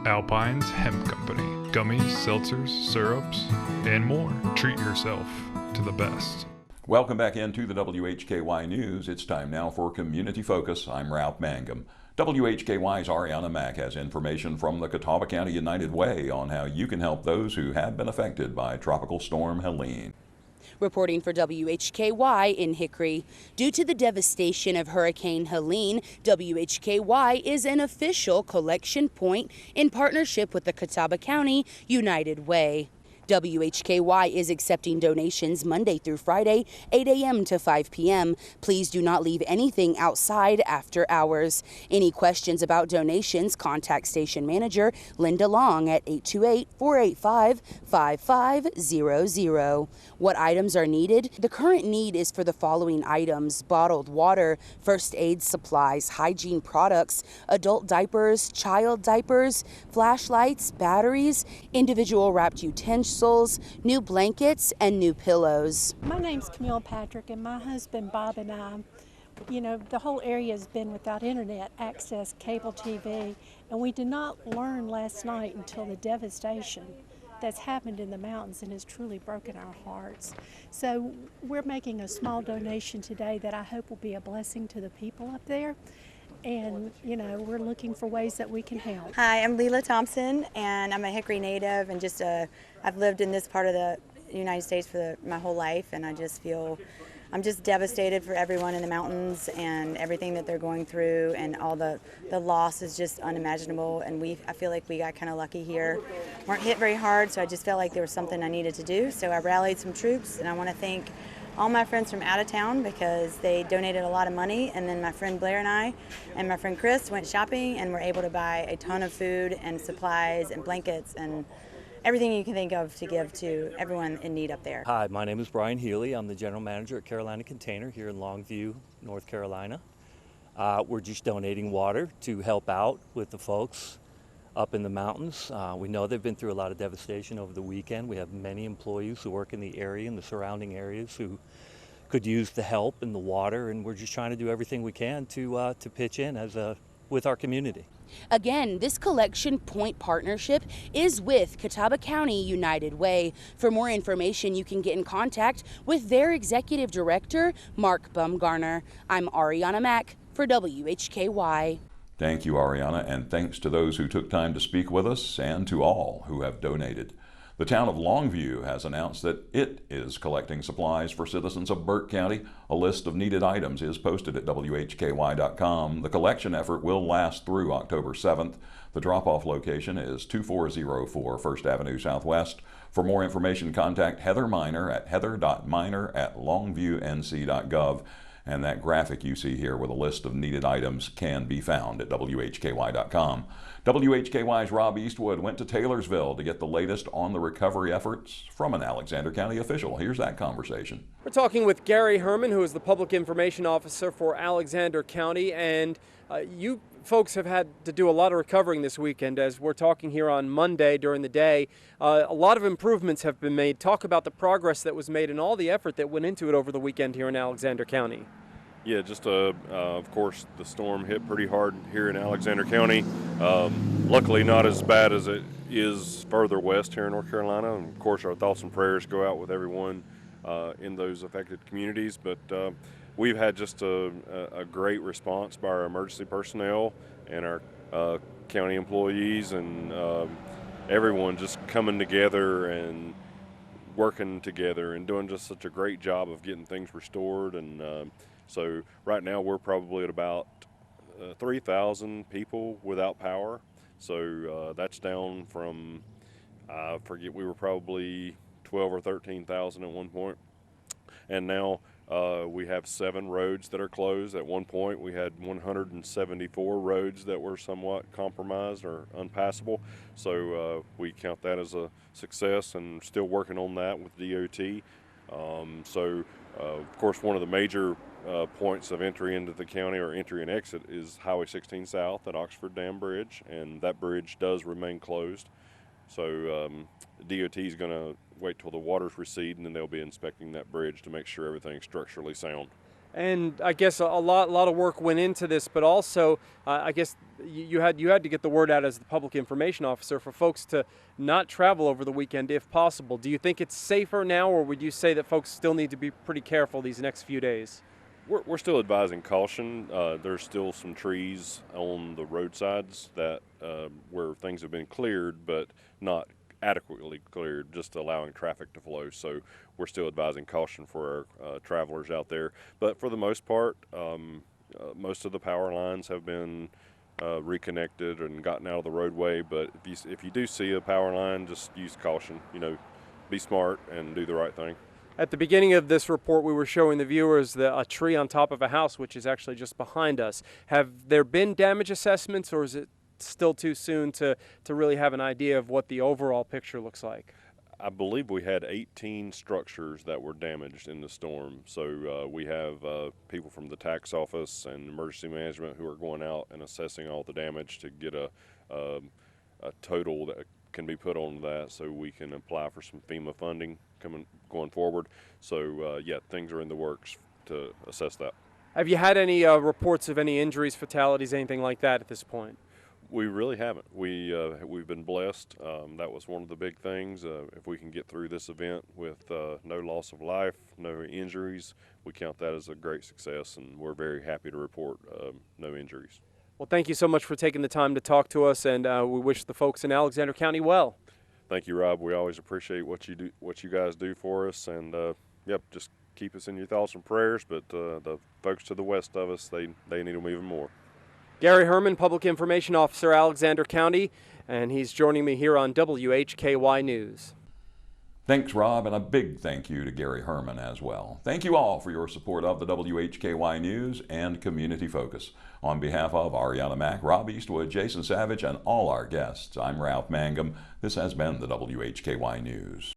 Alpine's Hemp Company. Gummies, seltzers, syrups, and more. Treat yourself to the best. Welcome back into the WHKY News. It's time now for Community Focus. I'm Ralph Mangum. WHKY's Ariana Mack has information from the Catawba County United Way on how you can help those who have been affected by Tropical Storm Helene. Reporting for WHKY in Hickory. Due to the devastation of Hurricane Helene, WHKY is an official collection point in partnership with the Catawba County United Way. WHKY is accepting donations Monday through Friday, 8 a.m. to 5 p.m. Please do not leave anything outside after hours. Any questions about donations, contact station manager Linda Long at 828-485-5500. What items are needed? The current need is for the following items: bottled water, first aid supplies, hygiene products, adult diapers, child diapers, flashlights, batteries, individual wrapped utensils, new blankets, and new pillows. My name's Camille Patrick, and my husband Bob and I, the whole area has been without internet access, cable TV, and we did not learn last night until the devastation that's happened in the mountains and has truly broken our hearts. So we're making a small donation today that I hope will be a blessing to the people up there. And, we're looking for ways that we can help. Hi, I'm Leela Thompson, and I'm a Hickory native, and I've lived in this part of the United States for my whole life, and I'm just devastated for everyone in the mountains and everything that they're going through, and all the loss is just unimaginable, and I feel like we got kind of lucky here. Weren't hit very hard, so I just felt like there was something I needed to do, so I rallied some troops, and I want to thank all my friends from out of town because they donated a lot of money, and then my friend Blair and I and my friend Chris went shopping and were able to buy a ton of food and supplies and blankets and everything you can think of to give to everyone in need up there. Hi, my name is Brian Healy. I'm the general manager at Carolina Container here in Longview, North Carolina. We're just donating water to help out with the folks up in the mountains. We know they've been through a lot of devastation over the weekend. We have many employees who work in the area and the surrounding areas who could use the help and the water, and we're just trying to do everything we can to pitch in with our community. Again, this collection point partnership is with Catawba County United Way. For more information, you can get in contact with their executive director, Mark Bumgarner. I'm Ariana Mack for WHKY. Thank you, Ariana, and thanks to those who took time to speak with us and to all who have donated. The town of Longview has announced that it is collecting supplies for citizens of Burke County. A list of needed items is posted at WHKY.com. The collection effort will last through October 7th. The drop-off location is 2404 First Avenue Southwest. For more information, contact Heather Miner at heather.miner@longviewnc.gov. And that graphic you see here with a list of needed items can be found at WHKY.com. WHKY's Rob Eastwood went to Taylorsville to get the latest on the recovery efforts from an Alexander County official. Here's that conversation. We're talking with Gary Herman, who is the Public Information Officer for Alexander County, and you folks have had to do a lot of recovering this weekend. As we're talking here on Monday during the day, a lot of improvements have been made. Talk about the progress that was made and all the effort that went into it over the weekend here in Alexander County. Yeah, of course, the storm hit pretty hard here in Alexander County. Luckily, not as bad as it is further west here in North Carolina. And of course, our thoughts and prayers go out with everyone in those affected communities. But we've had just a great response by our emergency personnel and our county employees, and everyone just coming together and working together and doing just such a great job of getting things restored. And so right now we're probably at about 3,000 people without power. So that's down from, I forget, we were probably 12 or 13,000 at one point. And now we have 7 roads that are closed. At one point we had 174 roads that were somewhat compromised or unpassable. So we count that as a success, and still working on that with DOT. Of course, one of the major points of entry into the county, or entry and exit, is Highway 16 South at Oxford Dam Bridge, and that bridge does remain closed. So DOT is going to wait till the waters recede, and then they'll be inspecting that bridge to make sure everything's structurally sound. And I guess a lot of work went into this, but also I guess you had to get the word out as the public information officer for folks to not travel over the weekend if possible. Do you think it's safer now, or would you say that folks still need to be pretty careful these next few days? We're still advising caution. There's still some trees on the roadsides that where things have been cleared, but not adequately cleared, just allowing traffic to flow. So we're still advising caution for our travelers out there. But for the most part, most of the power lines have been reconnected and gotten out of the roadway. But if you do see a power line, just use caution. Be smart and do the right thing. At the beginning of this report, we were showing the viewers a tree on top of a house, which is actually just behind us. Have there been damage assessments, or is it still too soon to really have an idea of what the overall picture looks like? I believe we had 18 structures that were damaged in the storm. So we have people from the tax office and emergency management who are going out and assessing all the damage to get a total that can be put on that, so we can apply for some FEMA funding going forward. So yeah, things are in the works to assess that. Have you had any reports of any injuries, fatalities, anything like that at this point? We really haven't. We've been blessed. That was one of the big things. If we can get through this event with no loss of life, no injuries, we count that as a great success, and we're very happy to report no injuries. Well, thank you so much for taking the time to talk to us, and we wish the folks in Alexander County well. Thank you, Rob. We always appreciate what you guys do for us, and yep, just keep us in your thoughts and prayers. But the folks to the west of us, they need them even more. Gary Herman, Public Information Officer, Alexander County, and he's joining me here on WHKY News. Thanks, Rob, and a big thank you to Gary Herman as well. Thank you all for your support of the WHKY News and Community Focus. On behalf of Ariana Mack, Rob Eastwood, Jason Savage, and all our guests, I'm Ralph Mangum. This has been the WHKY News.